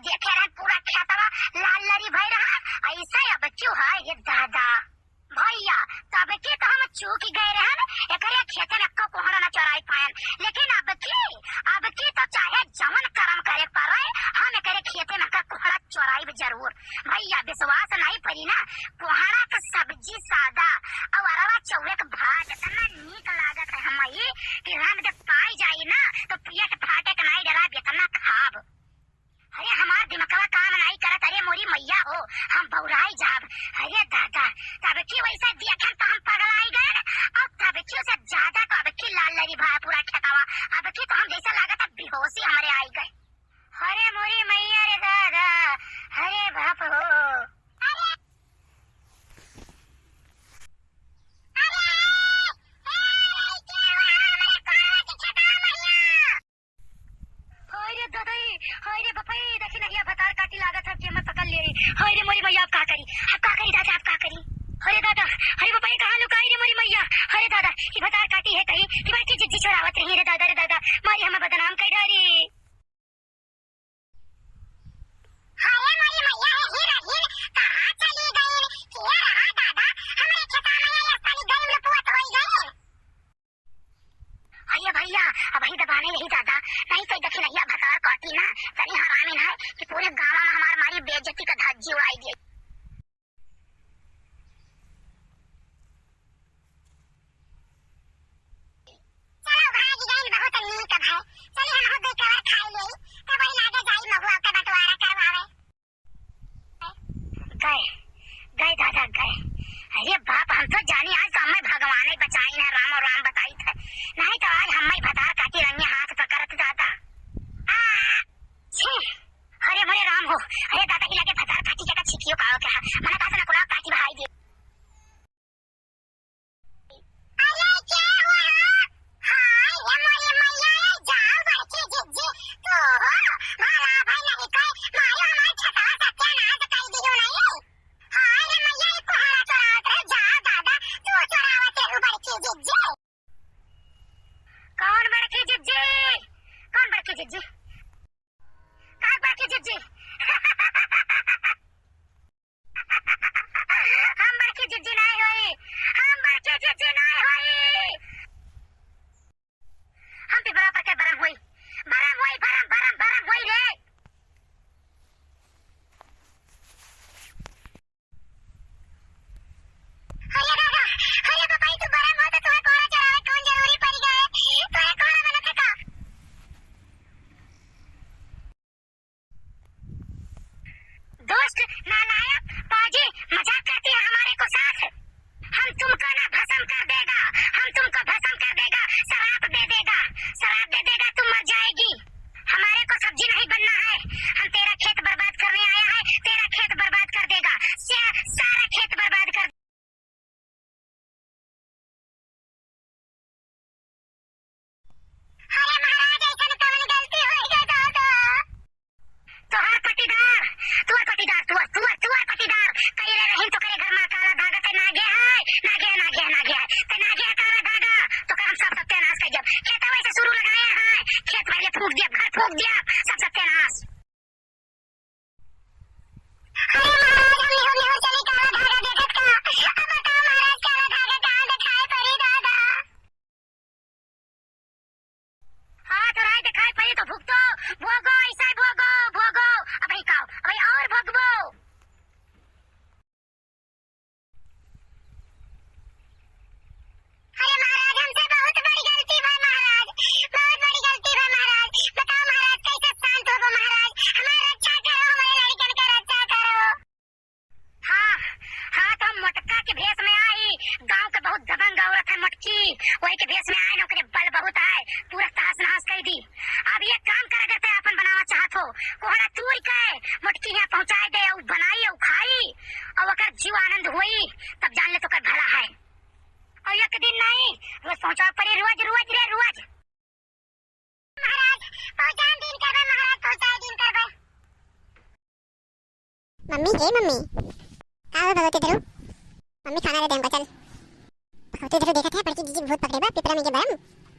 देखे रहे पूरा खेतवा लाल लरी भई रहा। ऐसा अब क्यों है ये दादा भैया, तब के तो हम चूक गए रहे, एकरे खेते में को कोहरा न चराई पाए, लेकिन अब की तो चाहे जवन कर्म करे पड़े, हम एकरे खेते में का कोहरा चराई जरूर। भैया विश्वास नहीं पड़ी ना, कोहरा का सब्जी सादा और अरवा चौरे का भात इतना नीक लागत है हम ये कि हम जब पाई जाई ना तो पेट फाटे का नहीं डरा इतना खाब। अरे हमार दिमागवा काम नहीं करत, अरे मोरी मैया हो हम बौराई जाब। अरे दादा तब की वैसा देखन तो हम पगलाई गए, अब तब की से ज्यादा तो अब की लाल लरी भाई पूरा खेतवा, अब की तो हम जैसा लागत अब बेहोशी हमारे आई गए। अरे मोरी मैया रे दादा, अरे बाप हो, अरे मोरी मैया आप का करी दादा, आप का करी। अरे दादा अरे बापा कहाँ लुकाई रे मोरी मैया। अरे दादा ये बतार काटी है कहीं कि बाकी जिज्जी छोड़ावत रही रे दादा, रे दादा मारी हमें बदनाम कर डारी। अरे मोरी मैया हीरा कहाँ चली गई, क्या रहा दादा हमारे खेता में ये पानी गई में पुआत होई गई। अरे भैया अब ही दबाने नहीं दादा, नहीं तो देखी नहीं बतार काटी ना तनी हरामी है कि पूरे गांव में हमार मारी बेइज्जती का धज्जी उड़ाई दी। गए दादा गए। अरे बाप हम तो जानी आज तो हमें भगवान ही बचाई है, राम और राम बताई थे, नहीं तो आज हमें बतार काटी रंगे हाथ पकड़त दादा। अरे मोरे राम हो, अरे दादा की लगे बतार काटी जगह छिकियो काओ क्या मैंने कहा ना कुला काटी भाई दी। अरे क्या हुआ? हाय ये मोरी मैया जाओ बड़की जिज्जी तो मारा भाई नहीं कह मारो हमारे छटा सत्यानाश कर दियो नहीं। हाय रे मैया ये कोहरा चरावत रहे, जा दादा तू चरावत रे बड़की जिज्जी। कौन बड़की जिज्जी, कौन बड़की जिज्जी, कहाँ बड़की जिज्जी? हम बड़की जिज्जी नहीं हुई, हम बड़की जिज्जी नहीं हुई, हम भी बराबर के बरम हुई रे। अरे दादा अरे पापा तू बरम हो तो तुम्हें कोहरा चरावे कौन जरूरी पड़ गए, तुम्हें कोहरा मैंने फेंका। दोस्त नालायक पाजी मजाक करती है हमारे को साथ, हम तुमको ना भस्म कर देगा, हम तुमको भस्म कर देगा, शराब दे देगा तुम मर जाएगी। हमारे को सब्जी नहीं बनना है, हम तेरा खेत बर्बाद करने आया है, तेरा खेत बर्बाद कर देगा, सारा खेत बर्बाद कर। अरे महाराज ऐसा कौन गलती हो गई दादा, तुहार पटीदार कई रे रहीम तो करे घर में काला धागा ते ना गया ते ना गया काला धागा तो हम सब सत्यानाश कर जब खेत वैसे शुरू लगाए हैं, खेत पहले फूक दिया, घर फूक दिया, सब सत्यानाश। अरे महाराज हम हो चले काला धागा देखत का, अब बताओ महाराज काला धागा कहां दिखाई पड़ी दादा। हाँ तो राय दिखाई पड़ी तो भुगतो, भोगो ऐसा भोगो अभी खाओ अभी और भोगबो। अरे महाराज हमसे बहुत बड़ी गलती हुई महाराज, बहुत बड़ी गलती हुई महाराज, बताओ महाराज कैसे शांत होगो महाराज, हमारी रक्षा करो, हमारे लड़कन का रक्षा करो। हाँ तो हम मोटका के भेष में आई, गांव के बहुत दबंग औरत है मोटकी, वही के भेष में आए ना, ओकरे बल बहुत है, पूरा तहस नहस कर दी। अब ये काम कर अगर ते अपन बनावा चाहत हो, कोहरा तूर के मोटकी यहाँ पहुँचाए दे, बनाई खाई और अगर जीव आनंद हुई तब जान ले तो कर भला है, और एक दिन नहीं रोज पहुँचा पड़े, रोज महाराज पहुँचा दिन करबे, महाराज पहुँचा दिन करबे। मम्मी का हो भगवती धरू, मम्मी खाना दे दे हमको, चल भगवती धरू देखत है बड़की जीजी भूत पकड़े बा पिपरा में के बम।